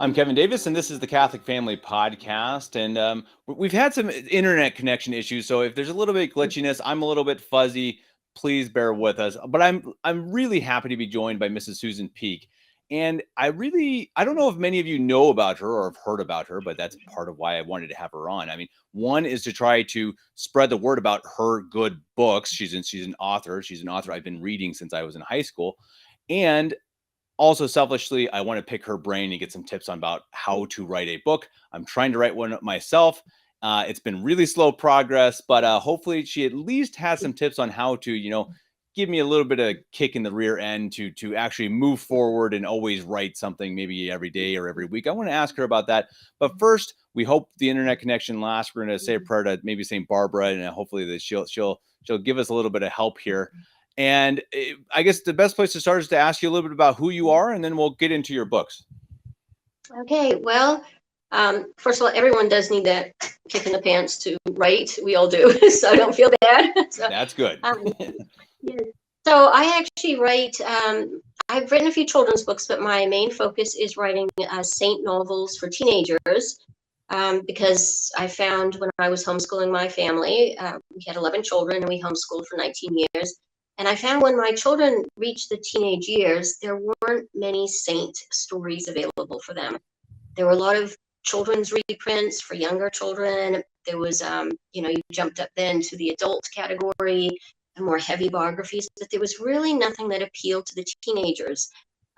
I'm Kevin Davis, and this is the Catholic Family Podcast. And we've had some internet connection issues, so if there's a little bit glitchiness, I'm a little bit fuzzy. Please bear with us. But I'm really happy to be joined by Mrs. Susan Peak. And I don't know if many of you know about her or have heard about her, but that's part of why I wanted to have her on. I mean, one is to try to spread the word about her good books. She's an author. She's an author I've been reading since I was in high school. And also, selfishly, I want to pick her brain and get some tips on about how to write a book. I'm trying to write one myself. It's been really slow progress, but hopefully she at least has some tips on how to, give me a little bit of kick in the rear end to actually move forward and always write something maybe every day or every week. I want to ask her about that. But first, we hope the internet connection lasts. We're going to say a prayer to maybe St. Barbara, and hopefully that she'll give us a little bit of help here. And I guess the best place to start is to ask you a little bit about who you are, and then we'll get into your books. Okay, well, first of all, everyone does need that kick in the pants to write. We all do, so don't feel bad. So, that's good. Yeah. So I actually write, I've written a few children's books, but my main focus is writing saint novels for teenagers. Because I found when I was homeschooling my family, we had 11 children and we homeschooled for 19 years. And I found when my children reached the teenage years, there weren't many saint stories available for them. There were a lot of children's reprints for younger children. There was, you jumped up then to the adult category and more heavy biographies, but there was really nothing that appealed to the teenagers.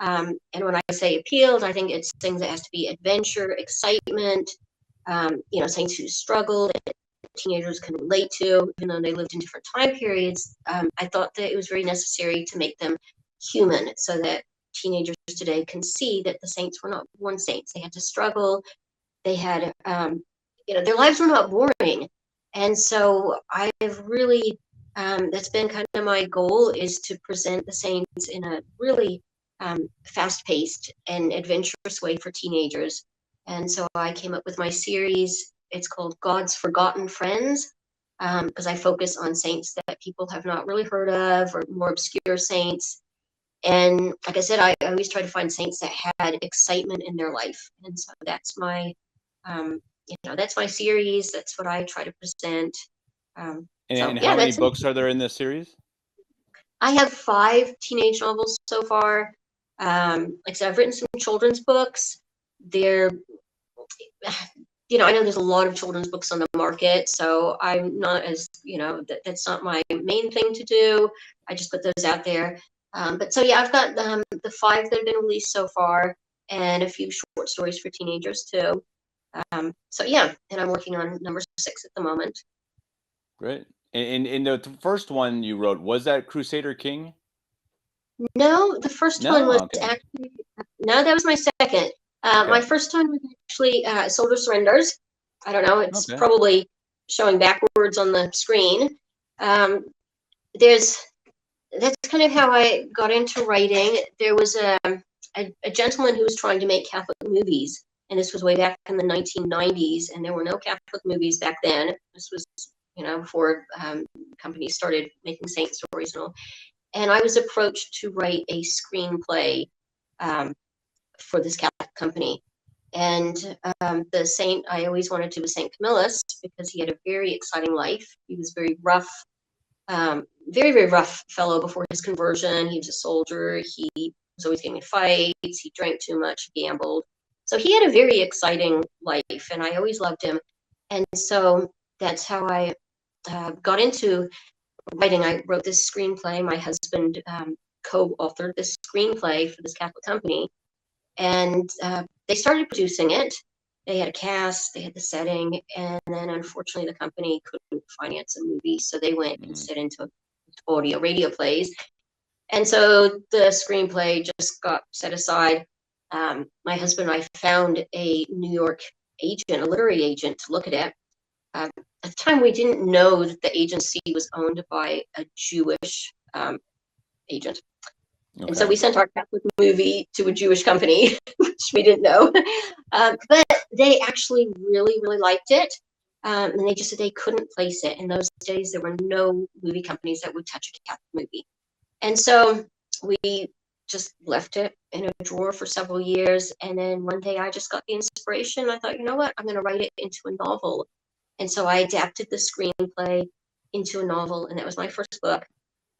And when I say appealed, I think it's things that has to be adventure, excitement, saints who struggled, teenagers can relate to, even though they lived in different time periods. I thought that it was very necessary to make them human so that teenagers today can see that the saints were not born saints. They had to struggle. They had, their lives were not boring. And so I've really, that's been kind of my goal, is to present the saints in a really fast-paced and adventurous way for teenagers. And so I came up with my series. It's called God's Forgotten Friends, because I focus on saints that people have not really heard of, or more obscure saints. And like I said, I always try to find saints that had excitement in their life. And so that's my, that's my series. That's what I try to present. How many books are there in this series? I have 5 teenage novels so far. Like I said, I've written some children's books. They're, I know there's a lot of children's books on the market, so I'm not as, that's not my main thing to do. I just put those out there. But so, yeah, I've got the 5 that have been released so far, and a few short stories for teenagers too. So, yeah, and I'm working on number 6 at the moment. Great. And the first one you wrote, was that Crusader King? No, the first one was actually, no, that was my second. My first one was actually Soldier Surrenders. I don't know, it's probably showing backwards on the screen. That's kind of how I got into writing. There was a gentleman who was trying to make Catholic movies, and this was way back in the 1990s, and there were no Catholic movies back then. This was, before companies started making saint stories and all. And I was approached to write a screenplay for this Catholic company. And the saint I always wanted to was Saint Camillus, because he had a very exciting life. He was very rough, very, very rough fellow before his conversion. He was a soldier. He was always getting in fights. He drank too much, gambled. So he had a very exciting life, and I always loved him. And so that's how I got into writing. I wrote this screenplay. My husband co-authored this screenplay for this Catholic company, and they started producing it. They had a cast, they had the setting, and then unfortunately the company couldn't finance a movie, so they went instead into audio, radio plays. And so the screenplay just got set aside. My husband and I found a New York agent, a literary agent, to look at it. At the time, we didn't know that the agency was owned by a Jewish agent. Okay. And so we sent our Catholic movie to a Jewish company, which we didn't know. But they actually really, really liked it. And they just said they couldn't place it. In those days, there were no movie companies that would touch a Catholic movie. And so we just left it in a drawer for several years. And then one day I just got the inspiration. I thought, you know what, I'm going to write it into a novel. And so I adapted the screenplay into a novel, and that was my first book.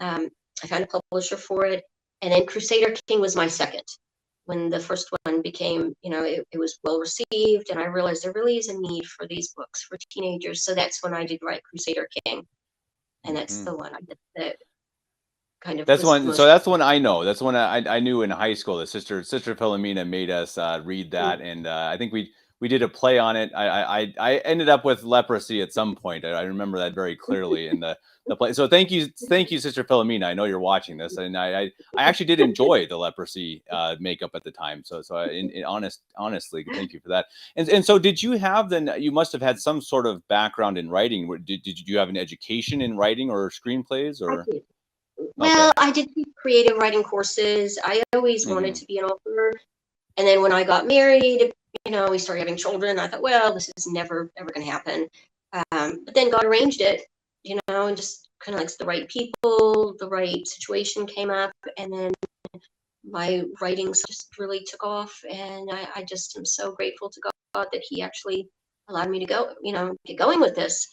I found a publisher for it, and then Crusader King was my second. When the first one became, it was well received, and I realized there really is a need for these books for teenagers. So that's when I did write Crusader King, and that's the one I did that kind of. That's one. So that's the one I know. That's one I knew in high school. The sister Philomena made us read that, and I think we did a play on it. I ended up with leprosy at some point. I remember that very clearly in the play. So thank you, Sister Philomena. I know you're watching this, and I actually did enjoy the leprosy makeup at the time. So honestly, thank you for that. And so did you have then? You must have had some sort of background in writing. Did you have an education in writing or screenplays or? I did. Well, I did creative writing courses. I always wanted to be an author. And then when I got married, we started having children. I thought, well, this is never, ever going to happen. But then God arranged it, and just kind of like the right people, the right situation came up. And then my writing just really took off. And I just am so grateful to God that he actually allowed me to go, get going with this.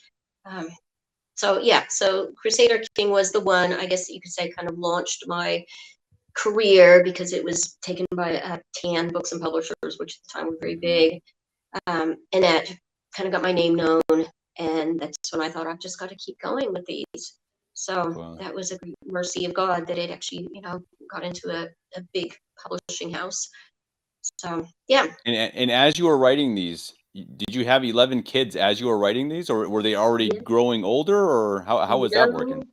So Crusader King was the one, I guess you could say, kind of launched my career, because it was taken by Tan Books and Publishers, which at the time were very big. And that kind of got my name known. And that's when I thought, I've just got to keep going with these. So that was a great mercy of God that it actually, got into a big publishing house. So, yeah. And as you were writing these, did you have 11 kids as you were writing these, or were they already growing older, or how was that working?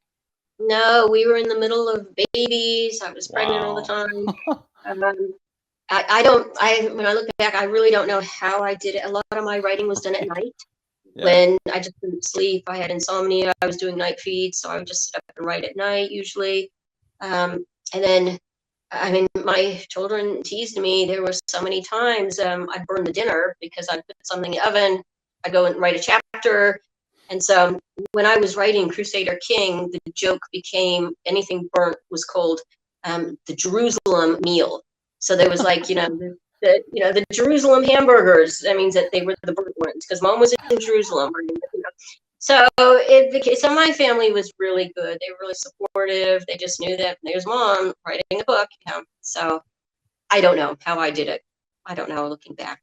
No, we were in the middle of babies. I was pregnant all the time. When I look back, I really don't know how I did it. A lot of my writing was done at night when I just couldn't sleep. I had insomnia. I was doing night feeds, so I would just sit up and write at night usually. And then, my children teased me. There were so many times I'd burn the dinner because I'd put something in the oven. I'd go and write a chapter. And so when I was writing Crusader King, the joke became anything burnt was called the Jerusalem meal. So there was like, the Jerusalem hamburgers. That means that they were the burnt ones because Mom was in Jerusalem. So so my family was really good. They were really supportive. They just knew that there's Mom writing a book. So I don't know how I did it. I don't know looking back.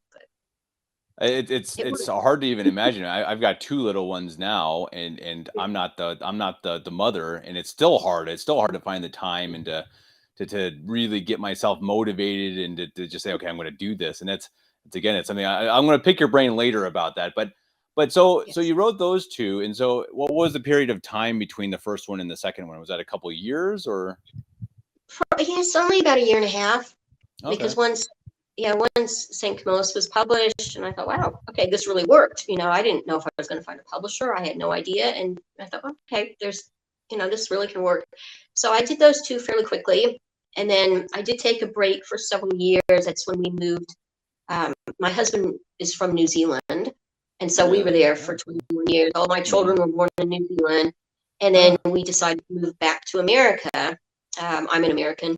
It's hard to even imagine. I've got 2 little ones now, and I'm not the mother, and it's still hard. It's still hard to find the time and to really get myself motivated and to just say, okay, I'm going to do this. And it's something I'm going to pick your brain later about that. But so you wrote those 2, and so what was the period of time between the first one and the second one? Was that a couple of years or? Yes, only about a year and a half, because once St. Camillus was published, and I thought, wow, okay, this really worked. I didn't know if I was going to find a publisher. I had no idea. And I thought, okay, there's, this really can work. So I did those 2 fairly quickly. And then I did take a break for several years. That's when we moved. My husband is from New Zealand. And so we were there for 21 years. All my children were born in New Zealand. And then we decided to move back to America. I'm an American.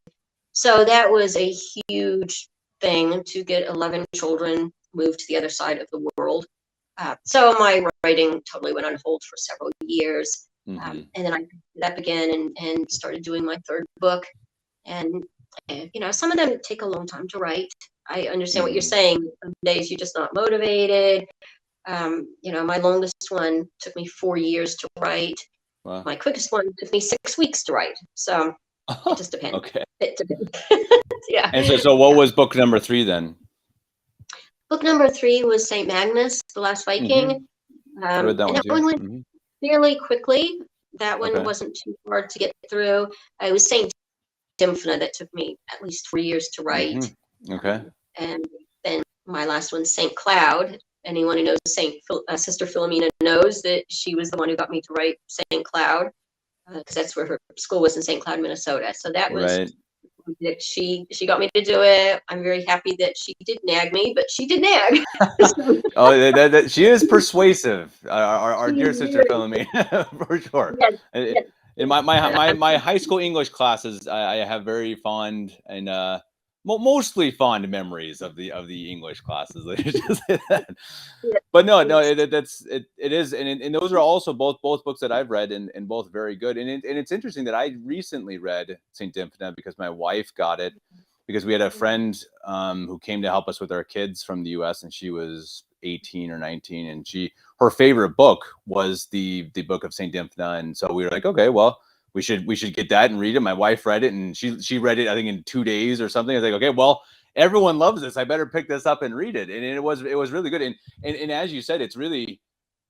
So that was a huge thing to get 11 children moved to the other side of the world. So my writing totally went on hold for several years. And then I picked up again and started doing my 3rd book. And, some of them take a long time to write. I understand what you're saying. Some days you're just not motivated. My longest one took me 4 years to write. Wow. My quickest one took me 6 weeks to write. So it just depends. Okay. It depends. Yeah. And so what was book number 3 then? Book number 3 was St. Magnus, The Last Viking. And that one went fairly quickly. That one wasn't too hard to get through. It was St. Dymphna that took me at least 4 years to write. Okay. And then my last one, St. Cloud. Anyone who knows Sister Philomena knows that she was the one who got me to write St. Cloud, because that's where her school was, in St. Cloud, Minnesota. So that was that she got me to do it. I'm very happy that she did nag me, but she did nag. She is persuasive. Our dear Sister Philomena, for sure. Yes. In my high school English classes, I have very fond and mostly fond memories of the English classes. Let's just say that. But no, it is, and those are also both books that I've read, and both very good. And it's interesting that I recently read Saint Dymphna because my wife got it, because we had a friend who came to help us with our kids from the U.S. and she was 18 or 19, and her favorite book was the book of Saint Dymphna, and so we were like, okay, well, we should get that and read it. My wife read it, and she read it, I think, in 2 days or something. I was like, okay, well, everyone loves this. I better pick this up and read it. And it was really good. And as you said, it really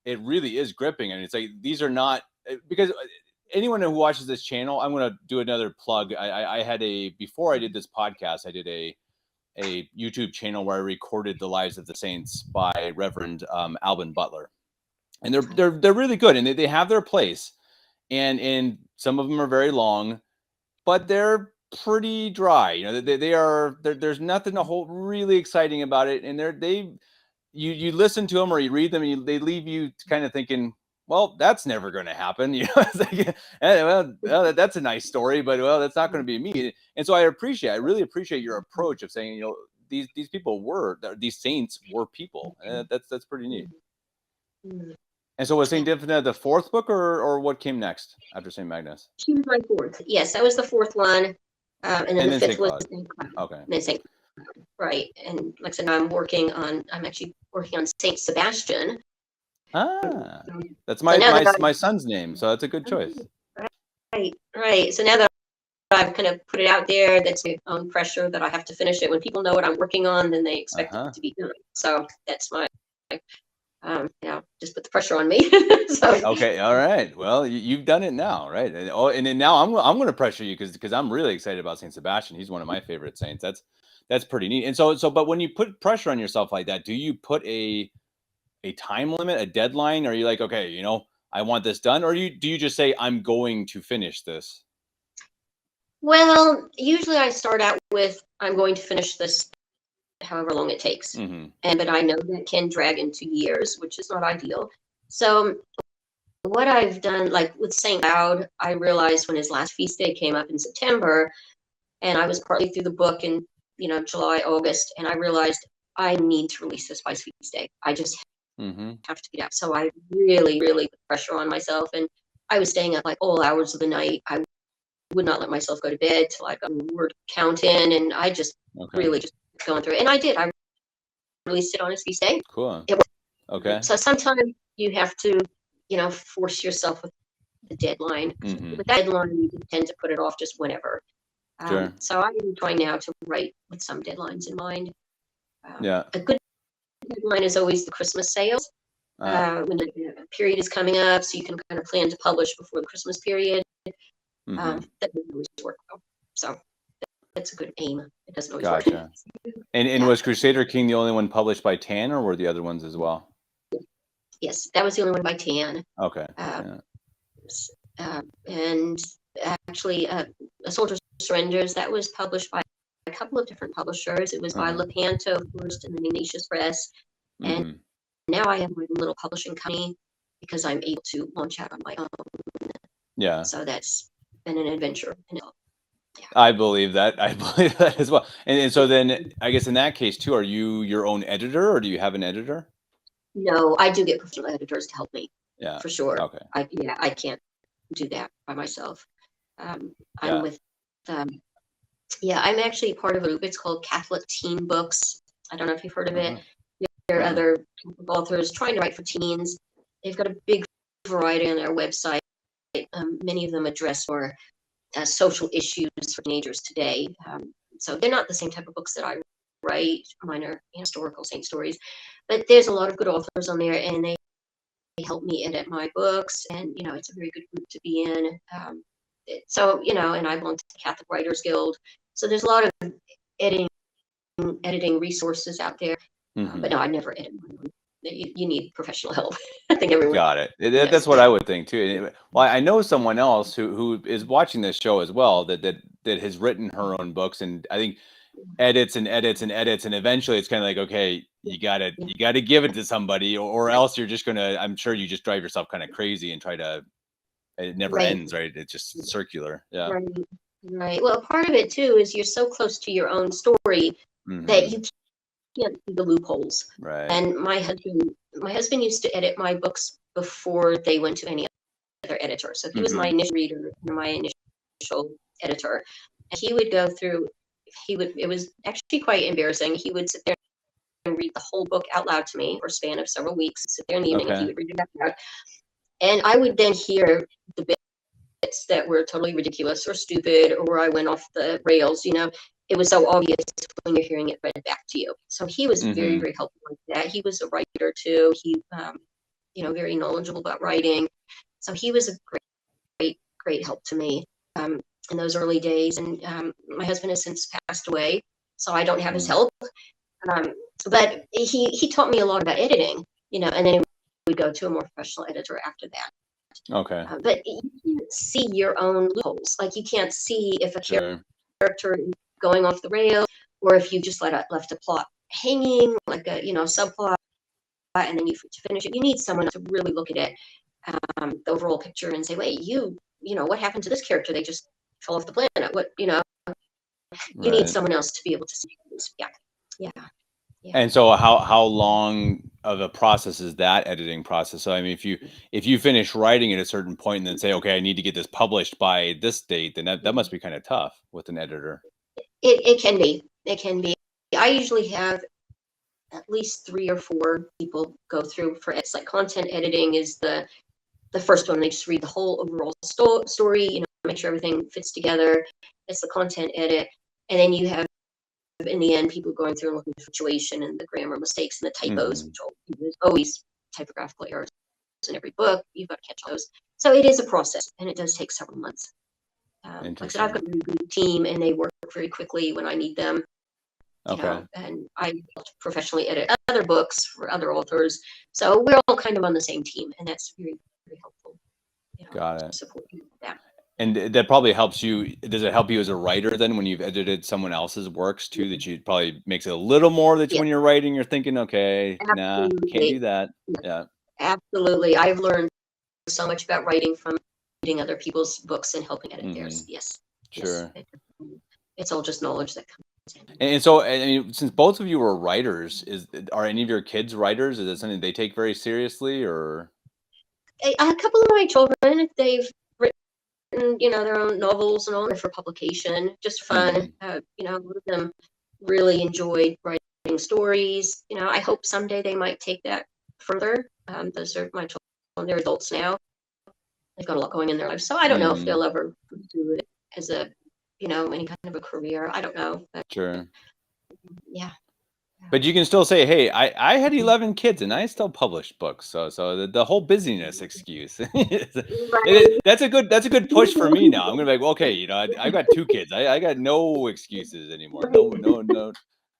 is gripping. And it's like, these are not, because anyone who watches this channel, I'm going to do another plug. I had before I did this podcast, I did a YouTube channel where I recorded the lives of the saints by Reverend Alvin Butler. And they're really good. And they have their place. And some of them are very long, but they're pretty dry. There's nothing really exciting about it. And you listen to them or you read them and they leave you kind of thinking, well, that's never going to happen. It's like, well, that's a nice story, but that's not going to be me. And so I really appreciate your approach of saying, these saints were people. That's pretty neat. And so was Saint Dymphna the fourth book, or what came next after Saint Magnus? She was my fourth. Yes, that was the fourth one. And then the fifth was Saint Cloud. Okay. And then Saint Cloud. Right. And like I said, I'm actually working on Saint Sebastian. That's my son's name, so that's a good choice. Right. So now that I've kind of put it out there, that's my own pressure that I have to finish it. When people know what I'm working on, then they expect it to be done. So that's my just put the pressure on me. So. Okay, all right. Well, you've done it now, right? And then now I'm going to pressure you because I'm really excited about Saint Sebastian. He's one of my favorite saints. That's pretty neat. And so but when you put pressure on yourself like that, do you put a time limit, a deadline? Or are you like, okay, I want this done, or do you just say, I'm going to finish this? Well, usually I start out with, I'm going to finish this however long it takes. Mm-hmm. But I know that can drag into years, which is not ideal. So what I've done, like with St. Cloud, I realized when his last feast day came up in September, and I was partly through the book in, July, August, and I realized I need to release this by feast day. I just have to get out. So I really, really put pressure on myself, and I was staying up like all hours of the night. I would not let myself go to bed till I got a word count in, and I just really just going through it. And I did. I released it on his feast day. Cool. Okay. So sometimes you have to, force yourself with the deadline. Mm-hmm. With that deadline, you tend to put it off just whenever. Sure. So I'm trying now to write with some deadlines in mind. A good deadline is always the Christmas sales. When the period is coming up, so you can kind of plan to publish before the Christmas period. That doesn't always work well. So that's a good aim. It doesn't always work. Gotcha. And was Crusader King the only one published by Tan, or were the other ones as well? Yes, that was the only one by Tan. Okay. And actually, A Soldier's Surrenders, that was published by a couple of different publishers. It was by Lepanto first, and then Ignatius Press. And now I have my little publishing company because I'm able to launch out on my own. Yeah. So that's been an adventure. I believe that as well. And so then I guess in that case too, are you your own editor, or do you have an editor? No, I do get professional editors to help me. Yeah. For sure. Okay. I can't do that by myself. I'm with I'm actually part of a group. It's called Catholic Teen Books. I don't know if you've heard of it. There are other authors trying to write for teens. They've got a big variety on their website. Many of them address more social issues for teenagers today. So they're not the same type of books that I write. Mine are historical saint stories. But there's a lot of good authors on there, and they help me edit my books. And, it's a very good group to be in. And I belong to the Catholic Writers Guild. So there's a lot of editing resources out there. But no, I never edit my own. You need professional help. I think everyone got it. That's what I would think too. Well, I know someone else who is watching this show as well that has written her own books, and I think edits, and eventually it's kind of like, okay, you gotta give it to somebody, or else you're just gonna, I'm sure you just drive yourself kind of crazy and try to It never Right. ends, right? It's just circular. Yeah. Right. Right. Well, part of it too is you're so close to your own story that you can't see the loopholes. Right. And my husband used to edit my books before they went to any other editor. So he was my initial reader and my initial editor. And he would go through, it was actually quite embarrassing. He would sit there and read the whole book out loud to me for a span of several weeks, sit there in the evening and he would read it out loud. And I would then hear the bits that were totally ridiculous or stupid, or I went off the rails, it was so obvious when you're hearing it read back to you. So he was very, very helpful with that. He was a writer too. He, very knowledgeable about writing. So he was a great help to me in those early days. And my husband has since passed away, so I don't have his help. But he taught me a lot about editing, and then he would go to a more professional editor after that. Okay. But you can't see your own loopholes. Like you can't see if a character is going off the rail, or if you just left a plot hanging, like a subplot, and then you to finish it. You need someone to really look at it, the overall picture, and say, wait, what happened to this character? They just fell off the planet. What you need someone else to be able to see things. Yeah. And so how long of a process is that editing process? So I mean, if you finish writing at a certain point and then say, okay, I need to get this published by this date, then that must be kind of tough with an editor. It can be. It can be. I usually have at least 3 or 4 people go through for it's like content editing is the first one. They just read the whole overall story, make sure everything fits together. It's the content edit. And then you have, in the end, people going through and looking for punctuation and the grammar mistakes and the typos, which there's always typographical errors in every book. You've got to catch those. So it is a process, and it does take several months. Like I said, I've got a really good team, and they work very quickly when I need them. And I professionally edit other books for other authors. So we're all kind of on the same team, and that's very, very helpful. Got it. Support you with that. And that probably helps you. Does it help you as a writer then when you've edited someone else's works too? That you probably makes it a little more that when you're writing, you're thinking, okay, nah, can't do that. Yeah. Absolutely. I've learned so much about writing from reading other people's books and helping edit theirs. Yes. Sure. Yes. It's all just knowledge that comes in. And so, I mean, since both of you are writers, are any of your kids writers? Is it something they take very seriously, or? A couple of my children, they've written, their own novels and all for publication, just fun. A lot of them really enjoy writing stories. I hope someday they might take that further. Those are my children. They're adults now. They've got a lot going in their lives. So I don't know if they'll ever do it as a, any kind of a career. I don't know. But, sure. Yeah. But you can still say, hey, I had 11 kids and I still published books. So the whole busyness excuse, that's a good push for me now. I'm going to be like, well, okay, I got 2 kids. I got no excuses anymore. No.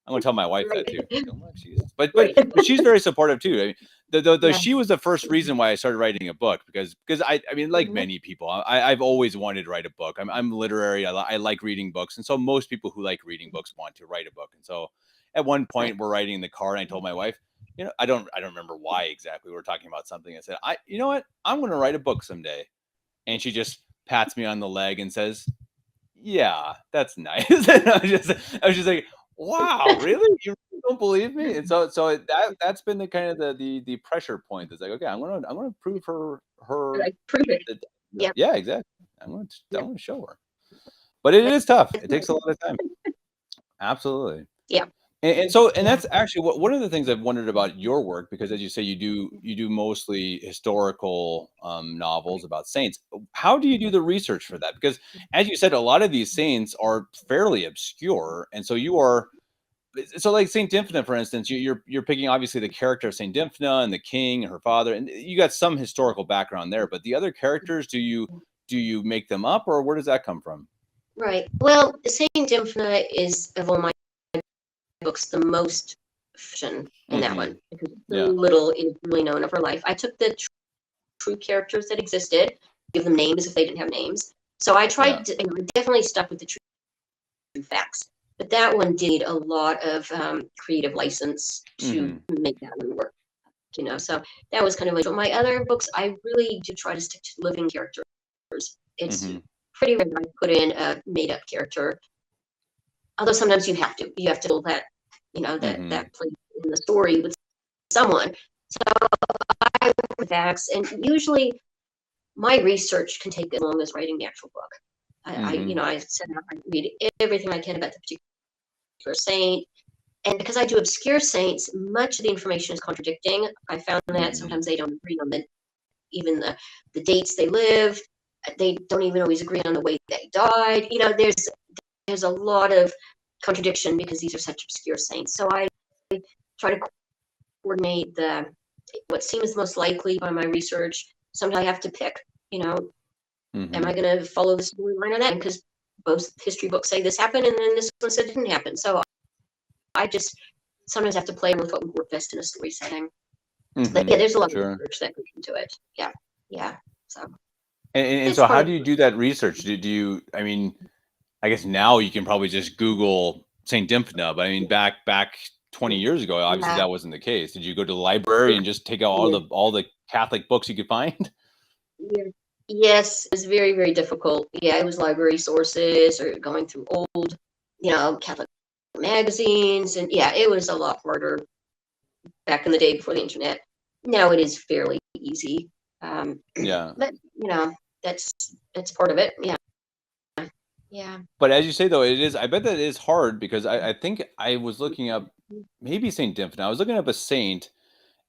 I'm going to tell my wife that too. No excuses. But she's very supportive too. I mean, she was the first reason why I started writing a book because I mean, like many people, I've always wanted to write a book. I'm literary. I like reading books. And so most people who like reading books want to write a book. And so at one point we're riding in the car and I told my wife, I don't remember why exactly. We were talking about something. I said, you know what? I'm going to write a book someday. And she just pats me on the leg and says, yeah, that's nice. And I was just like, wow, really? You really don't believe me? And so that's been the kind of the pressure point. It's like, okay, I'm gonna prove her. Like, prove it. Yeah, exactly. I'm gonna show her. But it is tough. It takes a lot of time. Absolutely. Yeah. And that's actually one of the things I've wondered about your work, because as you say, you do mostly historical novels about saints. How do you do the research for that? Because as you said, a lot of these saints are fairly obscure, and so like Saint Dymphna, for instance, you're picking obviously the character of Saint Dymphna and the king and her father, and you got some historical background there. But the other characters, do you make them up, or where does that come from? Right. Well, Saint Dymphna is of all my books the most fiction in that one, because little is really known of her life. I took the true characters that existed, give them names if they didn't have names. So I tried to, definitely stuck with the true facts, but that one did a lot of creative license to make that one work. So that was kind of like, but my other books, I really do try to stick to living characters. It's pretty rare I put in a made up character. Although sometimes you have to fill that, that place in the story with someone. So I work with facts, and usually my research can take as long as writing the actual book. I set out, I read everything I can about the particular saint. And because I do obscure saints, much of the information is contradicting. I found that sometimes they don't agree on even the dates they lived. They don't even always agree on the way they died. There's a lot of contradiction because these are such obscure saints. So I try to coordinate what seems most likely by my research. Sometimes I have to pick, am I going to follow the storyline or that? Because both history books say this happened, and then this one said it didn't happen. So I just sometimes have to play with what would work best in a story setting. But yeah, there's a lot of research that goes into it. Yeah. So. And so, how do you do that research? Do you? I mean, I guess now you can probably just Google Saint Dymphna, but I mean, back 20 years ago, obviously that wasn't the case. Did you go to the library and just take out all the Catholic books you could find? Yes, it's very, very difficult. Yeah, it was library sources or going through old, Catholic magazines, and it was a lot harder back in the day before the internet. Now it is fairly easy. But that's part of it. Yeah. But as you say, though, I bet that it is hard because I think I was looking up maybe Saint Dymphna. I was looking up a saint,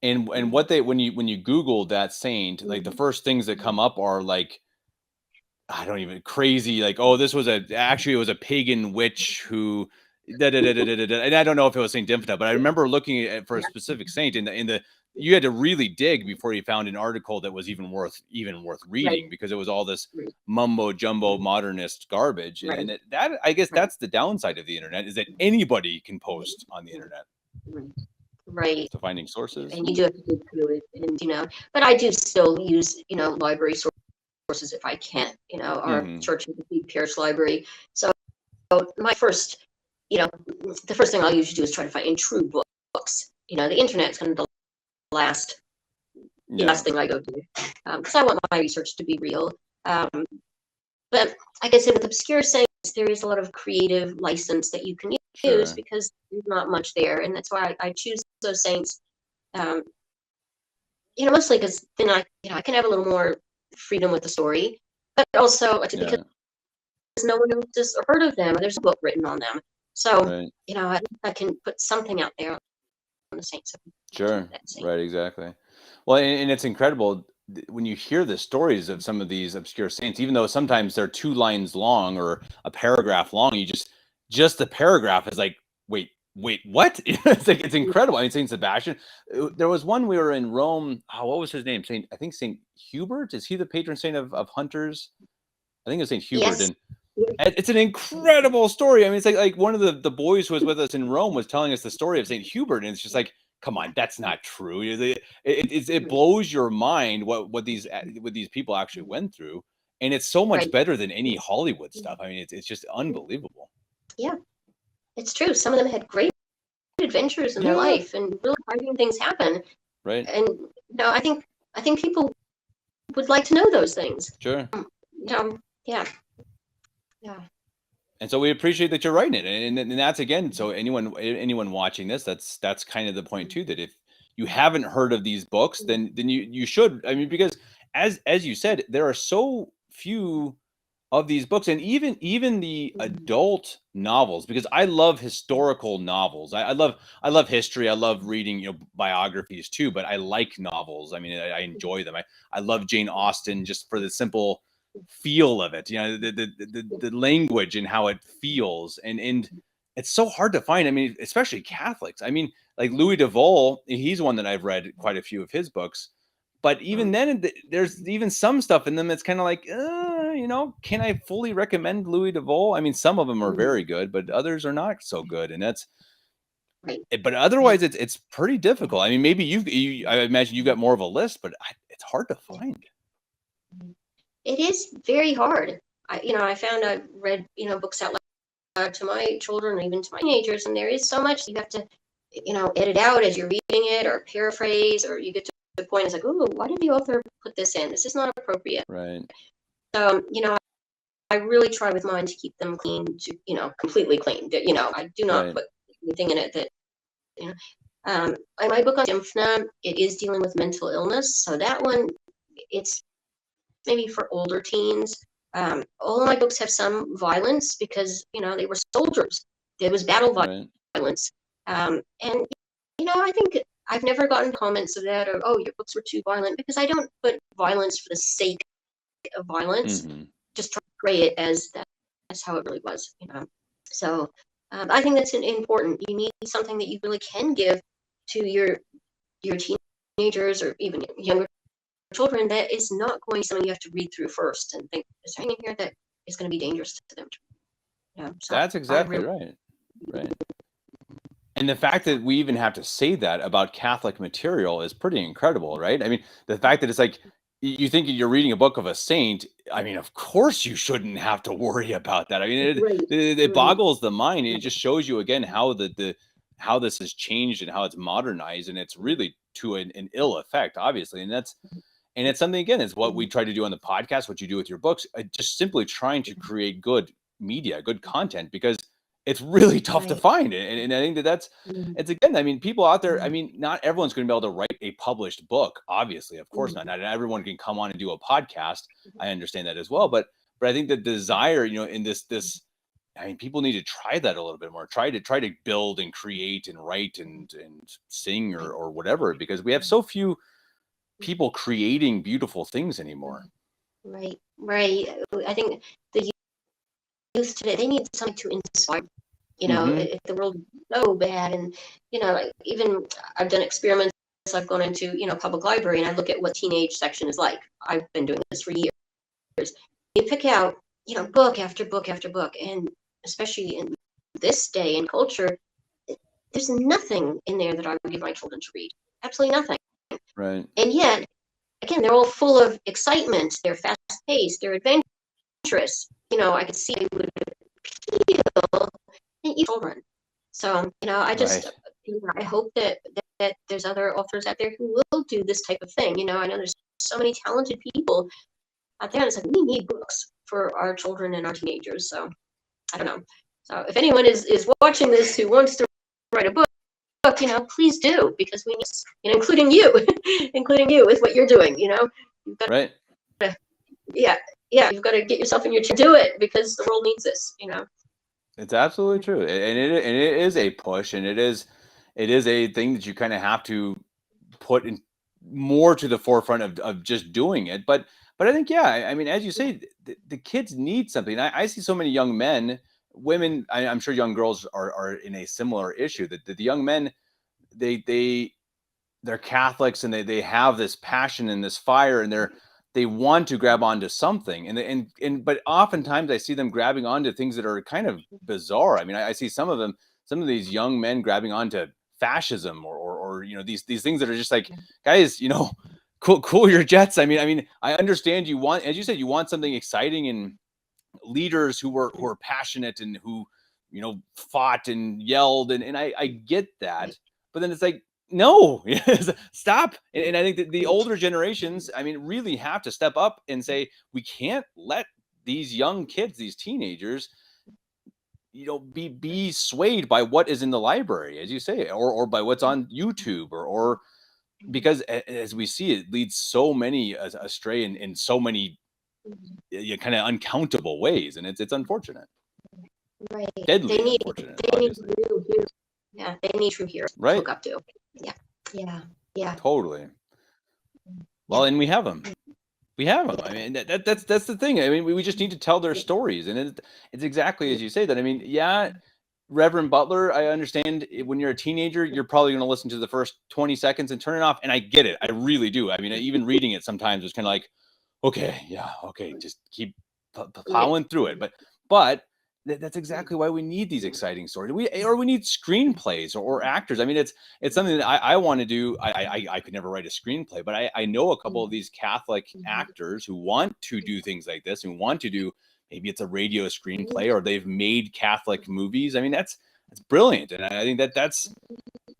and when you Google that saint, like the first things that come up are like, I don't even crazy, like, oh, this was it was a pagan witch who and I don't know if it was Saint Dymphna, but I remember looking at for a specific saint in the you had to really dig before you found an article that was even worth reading, because it was all this mumbo jumbo modernist garbage. And that, I guess that's the downside of the internet, is that anybody can post on the internet. Right. So finding sources. And you do have to dig through it, and but I do still use, library sources if I can. Our church is a big parish library. So my first, the first thing I'll usually do is try to find true books. The internet's kind of the last thing I go to, because I want my research to be real. But like I said, with obscure saints, there is a lot of creative license that you can use because there's not much there, and that's why I choose those saints. Mostly because then I can have a little more freedom with the story, but also because no one else has heard of them. There's a book written on them, so I can put something out there on the saints. Sure. Right. Exactly. Well, and it's incredible when you hear the stories of some of these obscure saints, even though sometimes they're 2 lines long or a paragraph long, you just the paragraph is like, wait, what? It's incredible. I mean, Saint Sebastian, there was one, we were in Rome. Oh, what was his name? Saint Hubert. Is he the patron saint of hunters? I think it was Saint Hubert. Yes. And it's an incredible story. I mean, it's like one of the boys who was with us in Rome was telling us the story of Saint Hubert, and it's just like, come on, that's not true. It blows your mind what these people actually went through, and it's so much better than any Hollywood stuff. I mean, it's just unbelievable. Yeah, it's true. Some of them had great adventures in their life, and really exciting things happen. Right. And I think people would like to know those things. Sure. Yeah. And so we appreciate that you're writing it, and that's, again, so anyone watching this, that's kind of the point too, that if you haven't heard of these books, then you should. I mean, because as you said, there are so few of these books, and even the adult novels, because I love historical novels. I love history. I love reading biographies too, but I like novels. I mean, I enjoy them. I love Jane Austen just for the simple feel of it, the language and how it feels, and it's so hard to find. I mean, especially Catholics. I mean, like Louis de Vol, he's one that I've read quite a few of his books, but even then there's even some stuff in them that's kind of like, can I fully recommend Louis de Vol? I mean, some of them are very good, but others are not so good, and that's but otherwise it's pretty difficult. I mean, maybe I imagine you've got more of a list, but it's hard to find. It is very hard. I found I read, books out loud to my children, even to my teenagers, and there is so much you have to, edit out as you're reading it, or paraphrase, or you get to the point, it's like, oh, why did the author put this in? This is not appropriate. Right. I really try with mine to keep them clean, completely clean. I do not put anything in it that, in my book on Symphna, it is dealing with mental illness. So that one, it's maybe for older teens. All of my books have some violence because, they were soldiers. There was battle violence. And, I think I've never gotten comments of that, or, oh, your books were too violent, because I don't put violence for the sake of violence. Just try to portray it as that's how it really was, So I think that's important. You need something that you really can give to your teenagers or even younger children that is not going to be something you have to read through first and think, is there anything here that is going to be dangerous to them? So that's exactly right. And the fact that we even have to say that about Catholic material is pretty incredible, right? I mean, the fact that it's like, you think you're reading a book of a saint. I mean, of course you shouldn't have to worry about that. I mean, it boggles the mind. It just shows you again how how this has changed and how it's modernized, and it's really to an ill effect, obviously. And it's something, again, is what we try to do on the podcast, what you do with your books, just simply trying to create good media, good content, because it's really tough to find. And I think it's, again, I mean, people out there, I mean, not everyone's going to be able to write a published book, obviously, of course not. Not everyone can come on and do a podcast. I understand that as well. But I think the desire, in this, I mean, people need to try that a little bit more, try to build and create and write and sing or whatever, because we have so few people creating beautiful things anymore. Right. I think the youth today, they need something to inspire. If the world is so bad, and even I've done experiments. I've gone into public library, and I look at what teenage section is like. I've been doing this for years. You pick out book after book after book, and especially in this day and culture, there's nothing in there that I would give my children to read. Absolutely nothing. Right. And yet, again, they're all full of excitement. They're fast-paced. They're adventurous. I could see they would appeal to children. So, I just, I hope that there's other authors out there who will do this type of thing. I know there's so many talented people out there, and it's like, we need books for our children and our teenagers. So, I don't know. So, if anyone is watching this who wants to write a book, please do, because we need, including you with what you're doing, you've got you've got to get yourself in your chair, do it, because the world needs this, It's absolutely true. And it is a push, and it is a thing that you kind of have to put in more to the forefront of just doing it. But I think, I mean, as you say, the kids need something. I see so many young men, women, I'm sure young girls are in a similar issue, that the young men, they're Catholics, and they have this passion and this fire, and they want to grab onto something, but oftentimes I see them grabbing onto things that are kind of bizarre. I mean, I see some of these young men grabbing onto fascism or these things that are just like, guys, cool your jets. I mean, I understand you want, as you said, you want something exciting and leaders who are passionate and who fought and yelled, and I get that, but then it's like, no, stop. And I think that the older generations, I mean, really have to step up and say, we can't let these young kids, these teenagers, be swayed by what is in the library, as you say, or by what's on YouTube, or because as we see, it leads so many astray in so many kind of uncountable ways, and it's unfortunate. Right. Deadly unfortunate, obviously. They need true heroes to look up to. Yeah. Totally. Well, and we have them. I mean, that's the thing. I mean, we just need to tell their stories, and it's exactly as you say that. I mean, Reverend Butler, I understand when you're a teenager, you're probably going to listen to the first 20 seconds and turn it off, and I get it. I really do. I mean, even reading it sometimes it's kind of like, okay, just keep plowing through it. But that's exactly why we need these exciting stories. We need screenplays or actors. I mean, it's something that I want to do. I could never write a screenplay, but I know a couple of these Catholic actors who want to do things like this and want to do, maybe it's a radio screenplay, or they've made Catholic movies. I mean, that's brilliant. And I think that's,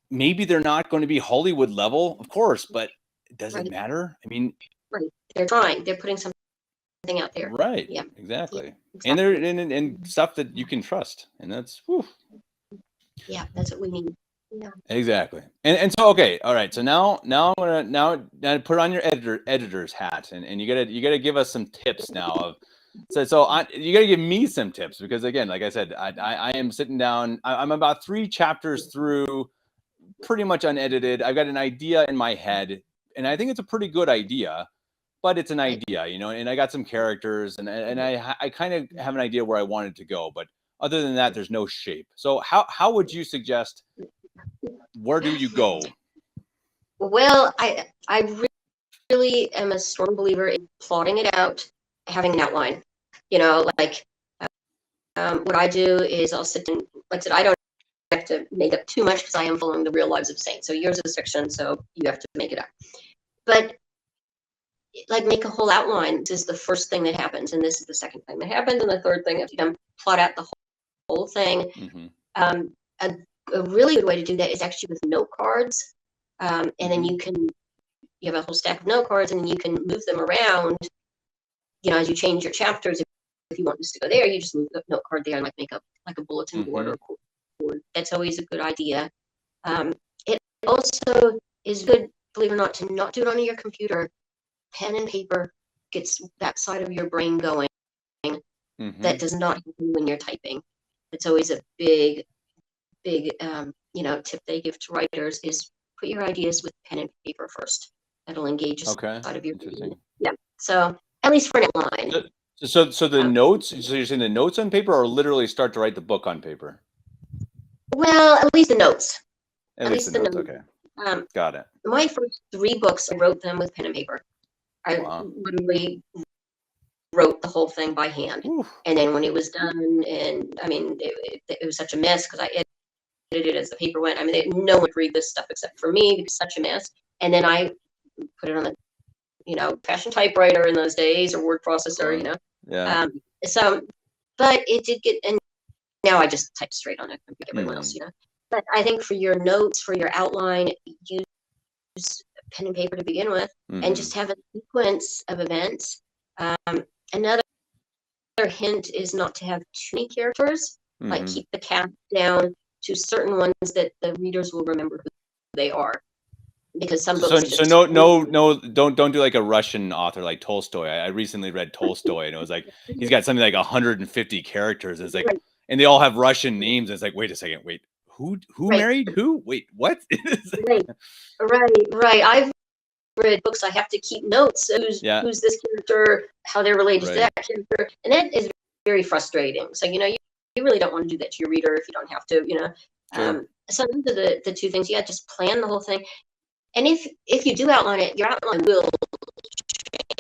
maybe they're not going to be Hollywood level, of course, but does it matter? I mean, they're trying. They're putting something thing out there. Right. Yeah. Exactly. Yeah, And exactly. they're and stuff that you can trust, and that's whew. Yeah, that's what we need. Yeah. Exactly. And so okay, all right. So now I'm gonna now put on your editor's hat, and you gotta give us some tips now of you gotta give me some tips, because again, like I said, I am sitting down. I'm about 3 chapters through, pretty much unedited. I've got an idea in my head, and I think it's a pretty good idea, but it's an idea, and I got some characters, and I kind of have an idea where I want it to go, but other than that, there's no shape. So how would you suggest, where do you go? Well, I really am a strong believer in plotting it out, having an outline. Like what I do is I'll sit and, like I said, I don't have to make up too much because I am following the real lives of saints. So yours is fiction, so you have to make it up. But like, make a whole outline. This is the first thing that happens, and this is the second thing that happens, and the third thing. If you can plot out the whole thing, a really good way to do that is actually with note cards, and then you have a whole stack of note cards, and then you can move them around. As you change your chapters, if you want this to go there, you just move the note card there and make up like a bulletin board or board. That's always a good idea. It also is good, believe it or not, to not do it on your computer. Pen and paper gets that side of your brain going. That does not happen when you're typing. It's always a big tip they give to writers is put your ideas with pen and paper first. That'll engage the side of your brain. Yeah. So at least for an outline. So the notes. So you're saying the notes on paper, or literally start to write the book on paper? Well, at least the notes. At least the notes. Okay. Got it. My first 3 books, I wrote them with pen and paper. I literally wrote the whole thing by hand. And then when it was done, and I mean, it was such a mess because I edited it as the paper went. I mean, no one would read this stuff except for me because it's such a mess. And then I put it on the, fashion typewriter in those days, or word processor, Yeah. So, but it did get, and now I just type straight on it like everyone else, But I think for your notes, for your outline, use pen and paper to begin with, and just have a sequence of events. Another hint is not to have too many characters. Like, keep the cast down to certain ones that the readers will remember who they are. Because some books don't do like a Russian author like Tolstoy. I recently read Tolstoy, and it was like he's got something like 150 characters. And it's like, and they all have Russian names. And it's like, wait a second, wait, who married who? Wait, what? Right. I've read books. I have to keep notes. Who's this character? How they're related to that character, and that is very frustrating. So you really don't want to do that to your reader if you don't have to. Sure. So those are the 2 things. Just plan the whole thing. And if you do outline it, your outline will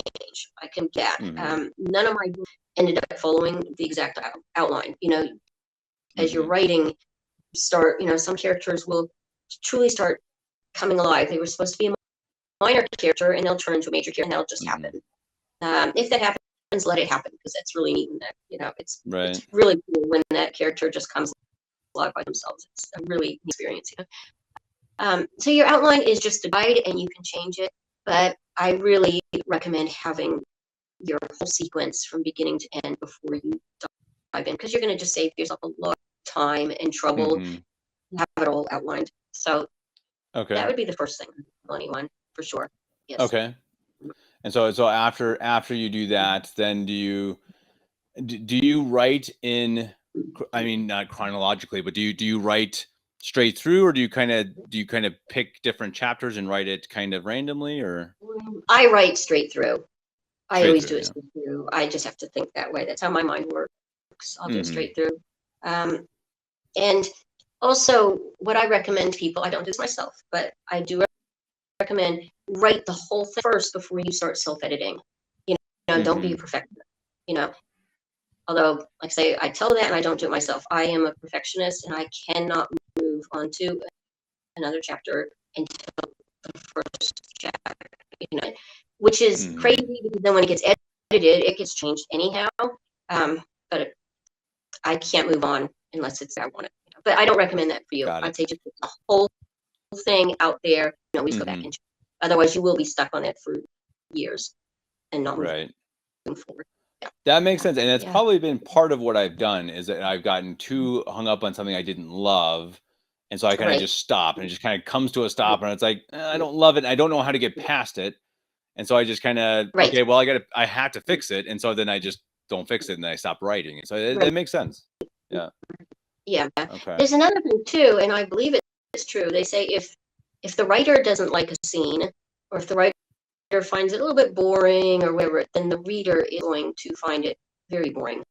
change. I can get. None of my books ended up following the exact outline. As you're writing, some characters will truly start coming alive. They were supposed to be a minor character, and they'll turn into a major character, and that'll just happen. If that happens, let it happen, because that's really neat. And it's really cool when that character just comes alive by themselves. It's a really neat experience. So your outline is just a guide, and you can change it, but I really recommend having your whole sequence from beginning to end before you dive in, because you're going to just save yourself a lot of time and trouble. Have it all outlined. So that would be the first thing for anyone, for sure. Yes. Okay. And so after you do that, then do you write in? I mean, not chronologically, but do you write straight through, or do you kind of pick different chapters and write it kind of randomly, or? I write straight through. I always do it straight through. I just have to think that way. That's how my mind works. I'll do it straight through. And also, what I recommend people, I don't do this myself, but I do recommend write the whole thing first before you start self-editing. Don't be a perfectionist. Although, like I say, I tell that and I don't do it myself. I am a perfectionist, and I cannot move on to another chapter until the first chapter, which is crazy, because then when it gets edited, it gets changed anyhow. But I can't move on unless it's I want it. But I don't recommend that for you. I'd say just put the whole thing out there, always go back and check. Otherwise you will be stuck on it for years and not move. Right. forward. Yeah. That makes sense. And it's probably been part of what I've done is that I've gotten too hung up on something I didn't love. And so I kind of just stop, and it just kind of comes to a stop, and it's like, I don't love it. And I don't know how to get past it. And so I just kind of, okay, well, I have to fix it. And so then I just don't fix it, and then I stop writing. And so it makes sense. Yeah. Yeah. Okay. There's another thing too, and I believe it's true. They say if the writer doesn't like a scene, or if the writer finds it a little bit boring or whatever, then the reader is going to find it very boring.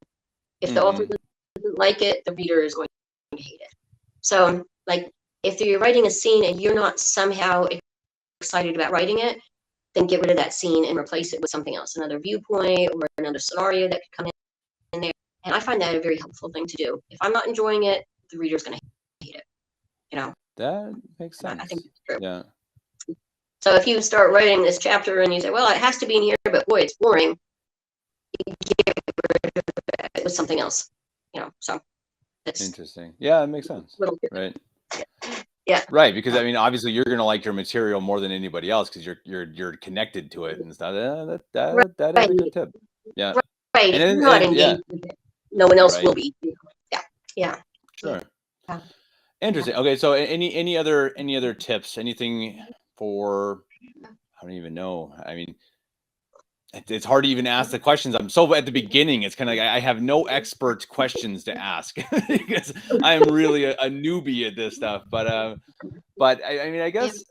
If the author doesn't like it, the reader is going to hate it. So, like, if you're writing a scene and you're not somehow excited about writing it, then get rid of that scene and replace it with something else, another viewpoint or another scenario that could come in there. And I find that a very helpful thing to do. If I'm not enjoying it, the reader's going to hate it. That makes sense. I think that's true. Yeah. So if you start writing this chapter and you say, well, it has to be in here, but boy, it's boring, you get rid of it with something else. So that's interesting. Yeah, it makes sense. Right. Yeah. Right, because I mean, obviously, you're gonna like your material more than anybody else because you're connected to it and stuff. That is a good tip. Yeah. Right. If you're not engaged with it, no one else will be. Yeah. Yeah. Sure. Yeah. Interesting. Okay, so any other tips? Anything for? I don't even know. I mean, it's hard to even ask the questions. I'm so at the beginning. It's kind of like I have no expert questions to ask because I am really a newbie at this stuff. But I mean, I guess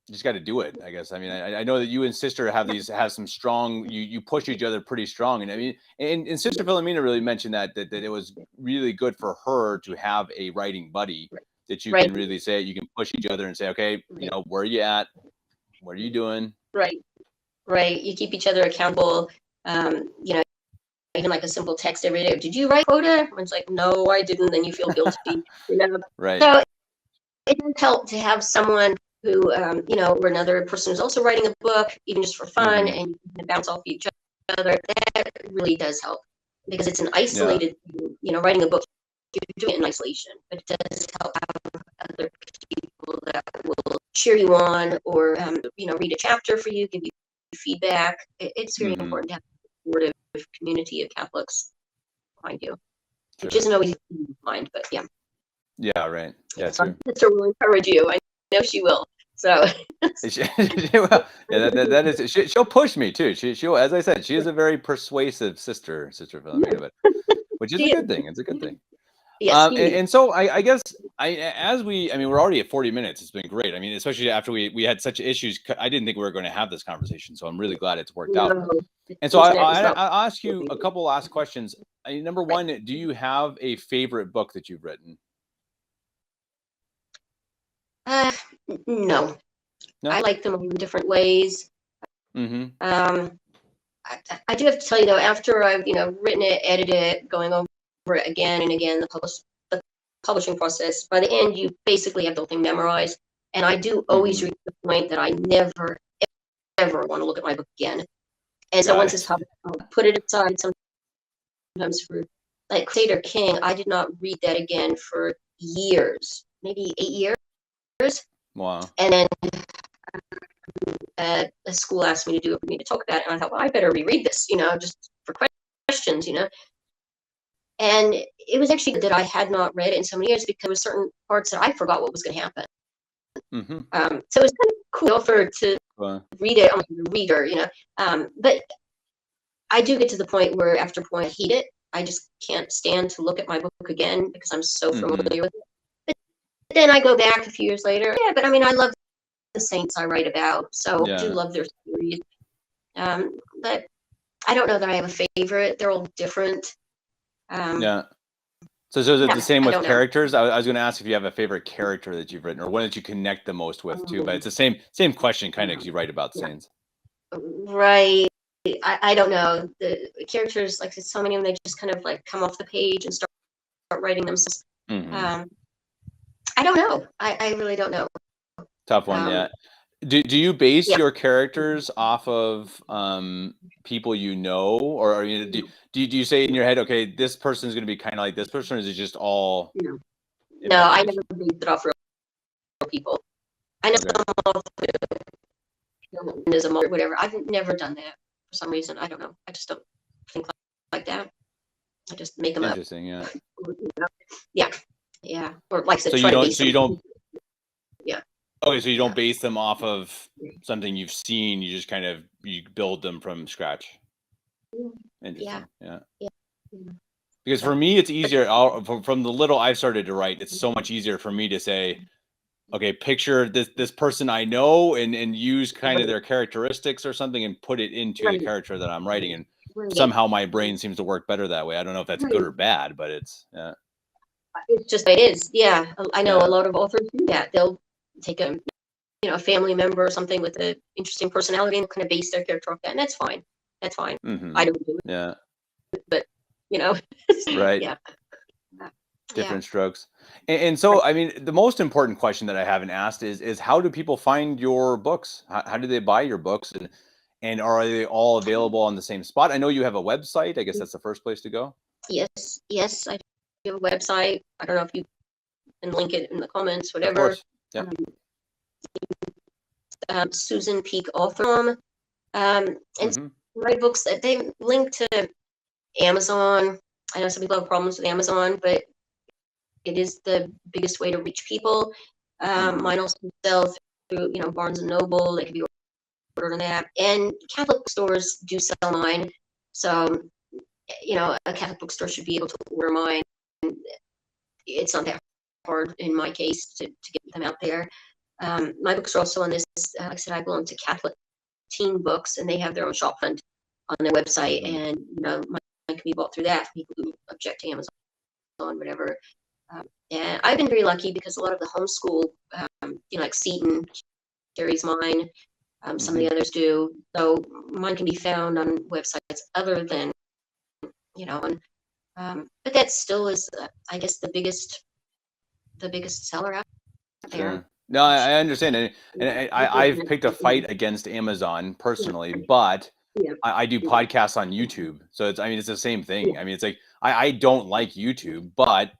you just got to do it. I guess. I mean, I know that you and sister have some strong. You push each other pretty strong, and I mean, and sister Philomena really mentioned that it was really good for her to have a writing buddy that you can really say you can push each other and say, okay, where are you at? What are you doing? Right. You keep each other accountable. Even like a simple text every day. Did you write quota? It's like, no, I didn't. Then you feel guilty. Right. So it does help to have someone who, or another person who's also writing a book, even just for fun, and you can bounce off each other. That really does help because it's an isolated, writing a book, you're doing it in isolation, but it does help have other people that will cheer you on or, read a chapter for you, give you feedback. It's very important to have a supportive community of Catholics behind you, which isn't always easy to find, but yeah. Yeah, right. Yeah, so my sister will encourage you. I know she will. So well, yeah, that is. She'll push me too. She'll, as I said, she is a very persuasive sister Philomena, which is a good thing. It's a good thing. Yes, and so I guess we're already at 40 minutes. It's been great. I mean, especially after we had such issues. I didn't think we were going to have this conversation, so I'm really glad it's worked out. And so I'll ask you a couple last questions. Number one, do you have a favorite book that you've written? No. I like them in different ways. I do have to tell you though, after I've written it, edited it, going over it again and again, the publishing process, by the end you basically have the whole thing memorized. And I do always reach the point that I never ever want to look at my book again. And so once it's published, I'll put it aside. Sometimes for like Crusader King, I did not read that again for years, maybe 8 years. Wow. And then a school asked me to do it for me to talk about it, and I thought, well, I better reread this, just for questions, And it was actually that I had not read it in so many years because there were certain parts that I forgot what was going to happen. So it was kind of cool to read it on the reader, But I do get to the point where after a point I hate it. I just can't stand to look at my book again because I'm so familiar with it. But then I go back a few years later. Yeah, but I mean, I love the saints I write about, so I do love their stories. But I don't know that I have a favorite. They're all different. So is it the same with characters? I was going to ask if you have a favorite character that you've written or one that you connect the most with too, but it's the same question kind of because you write about saints. Right. I don't know. The characters, like so many of them, they just kind of like come off the page and start writing themselves. I don't know. I really don't know. Tough one, yeah. Do you base your characters off of people you know, or do you say in your head, okay, this person is going to be kind of like this person, or is it just all? No, I never base it off real people. I know some of them or whatever. I've never done that some reason. I don't know. I just don't think like that. I just make them up. Interesting, yeah. Yeah. Or like I said, so you don't. Yeah. Okay, so you don't base them off of something you've seen. You just kind of build them from scratch. Interesting. Yeah. Because for me, it's easier. From the little I've started to write, it's so much easier for me to say, okay, picture this person I know and use kind of their characteristics or something and put it into the character that I'm writing. And somehow my brain seems to work better that way. I don't know if that's good or bad, but it's just it is. Yeah, I know a lot of authors do that. They'll take a family member or something with an interesting personality and kind of base their character off that, and that's fine. That's fine. I don't do it. Yeah. But right. Yeah. Different strokes. And so, I mean, the most important question that I haven't asked is how do people find your books? How do they buy your books? And are they all available on the same spot? I know you have a website. I guess that's the first place to go. Yes, I do have a website. I don't know if you can link it in the comments, whatever. Of course. Yep. Susan Peak Author. And my books, they link to Amazon. I know some people have problems with Amazon, but it is the biggest way to reach people. Mine also sell through, Barnes and Noble. They can be ordered on that. And Catholic bookstores do sell mine. So, a Catholic bookstore should be able to order mine. It's not that hard in my case to get them out there. My books are also on this, like I said, I belong to Catholic Teen Books, and they have their own shop fund on their website. And, mine can be bought through that for people who object to Amazon, whatever. And I've been very lucky because a lot of the homeschool, like Seton carries mine. Some of the others do. So mine can be found on websites other than, but that still is, I guess, the biggest seller out there. No, I understand. And I've picked a fight against Amazon personally, but I do podcasts on YouTube. So it's the same thing. I mean, it's like, I don't like YouTube, but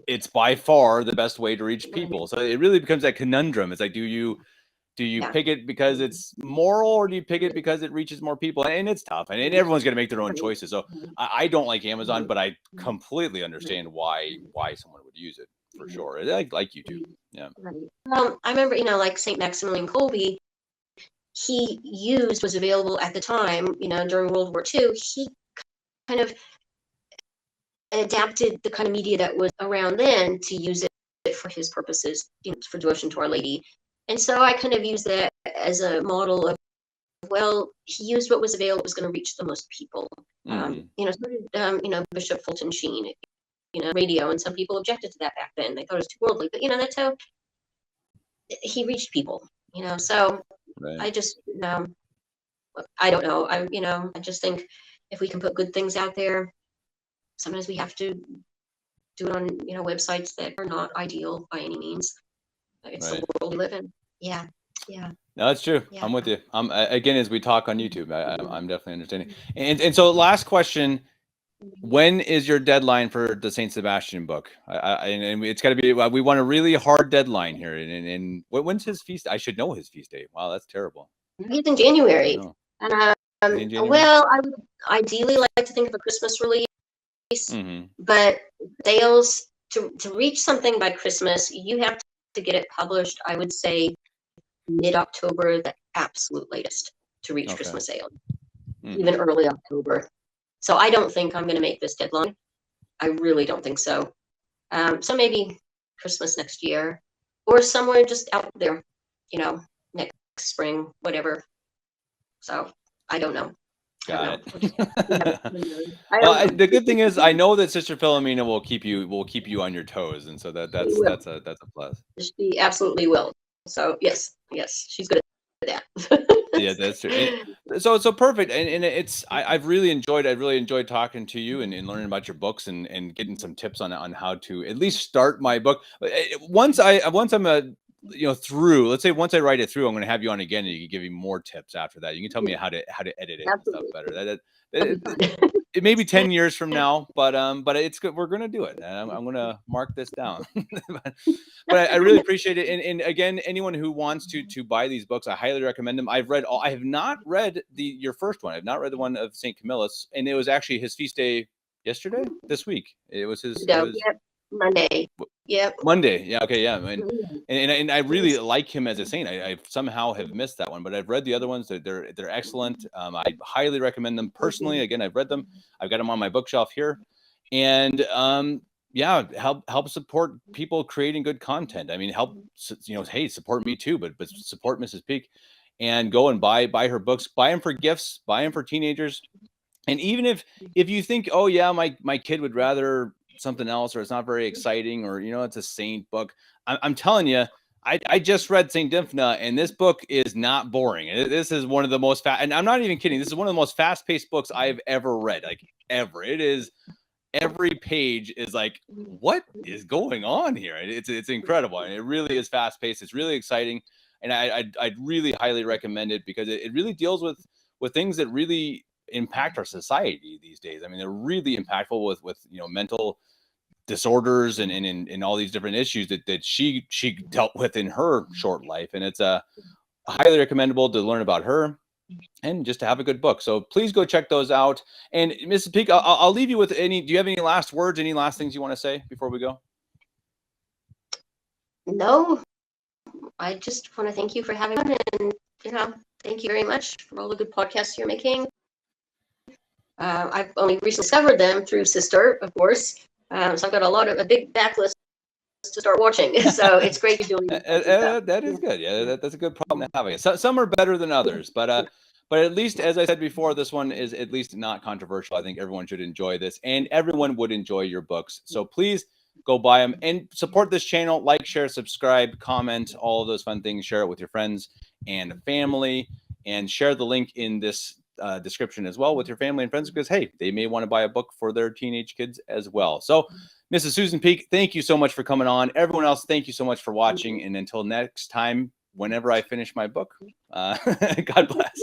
it's by far the best way to reach people. So it really becomes that conundrum. It's like, do you pick it because it's moral, or do you pick it because it reaches more people? And it's tough, and everyone's going to make their own choices. So I don't like Amazon, but I completely understand why someone would use it, for sure. I like YouTube. Yeah. I remember, like St. Maximilian Kolbe, he was available at the time, during World War II. He kind of adapted the kind of media that was around then to use it for his purposes, for devotion to Our Lady. And so I kind of used that as a model of, well, he used what was available, was going to reach the most people. So did, Bishop Fulton Sheen, radio, and some people objected to that back then. They thought it was too worldly, but that's how he reached people. So right. I just, I don't know. I just think if we can put good things out there, sometimes we have to do it on, websites that are not ideal by any means. It's the world we live in. Yeah. No, that's true. Yeah. I'm with you. Again, as we talk on YouTube, I'm definitely understanding. And so last question, when is your deadline for the St. Sebastian book? And it's got to be, we want a really hard deadline here. And when's his feast? I should know his feast date. Wow, that's terrible. He's in January. Well, I would ideally like to think of a Christmas release, but sales, to reach something by Christmas, you have to get it published, I would say mid-October, the absolute latest, to reach Christmas sales, even early October. So I don't think I'm going to make this deadline. I really don't think so. So maybe Christmas next year, or somewhere just out there, next spring, whatever. So I don't know. Got it. Well, the good thing is, I know that Sister Philomena will keep you on your toes, and so that's a plus. She absolutely will. So yes, she's good at that. Yeah, that's true. So perfect, and I've really enjoyed talking to you and learning about your books and getting some tips on how to at least start my book. Once I'm through, let's say once I write it through, I'm going to have you on again, and you can give me more tips after that. You can tell me how to edit it and stuff better. it may be 10 years from now, but it's good. We're gonna do it, and I'm gonna mark this down. but I really appreciate it. And again, anyone who wants to buy these books, I highly recommend them. I've read all. I have not read your first one. I've not read the one of St. Camillus, and it was actually his feast day this week. It was his. Yep, Monday. Yep. Monday. Yeah. Okay. Yeah. And I really like him as a saint. I somehow have missed that one, but I've read the other ones. They're excellent. I highly recommend them personally. Again, I've read them. I've got them on my bookshelf here, and yeah, help support people creating good content. I mean, help, hey, support me too, but support Mrs. Peak, and go and buy her books. Buy them for gifts. Buy them for teenagers. And even if you think, oh yeah, my kid would rather something else, or it's not very exciting, or it's a saint book, I'm telling you, I just read Saint Dymphna, and this book is not boring. This is one of the most and I'm not even kidding, this is one of the most fast-paced books I've ever read, like ever. It is, every page is like, what is going on here? It's incredible, and it really is fast-paced. It's really exciting, and I'd really highly recommend it, because it really deals with things that really impact our society these days. I mean, they're really impactful with mental disorders and all these different issues that she dealt with in her short life. And it's highly recommendable to learn about her and just to have a good book. So please go check those out. And Mrs. Peak, I'll leave you with do you have any last words, any last things you want to say before we go? No, I just want to thank you for having me, and thank you very much for all the good podcasts you're making. I've only recently discovered them through Sister, of course. So I've got a big backlist to start watching. So it's great to doing that is good. Yeah, that's a good problem to have. So, some are better than others, but at least, as I said before, this one is at least not controversial. I think everyone should enjoy this, and everyone would enjoy your books. So please go buy them and support this channel. Like, share, subscribe, comment, all of those fun things. Share it with your friends and family, and share the link in this description as well with your family and friends, because hey, they may want to buy a book for their teenage kids as well. So Mrs. Susan Peak, thank you so much for coming on. Everyone else, thank you so much for watching, and until next time, whenever I finish my book, God bless.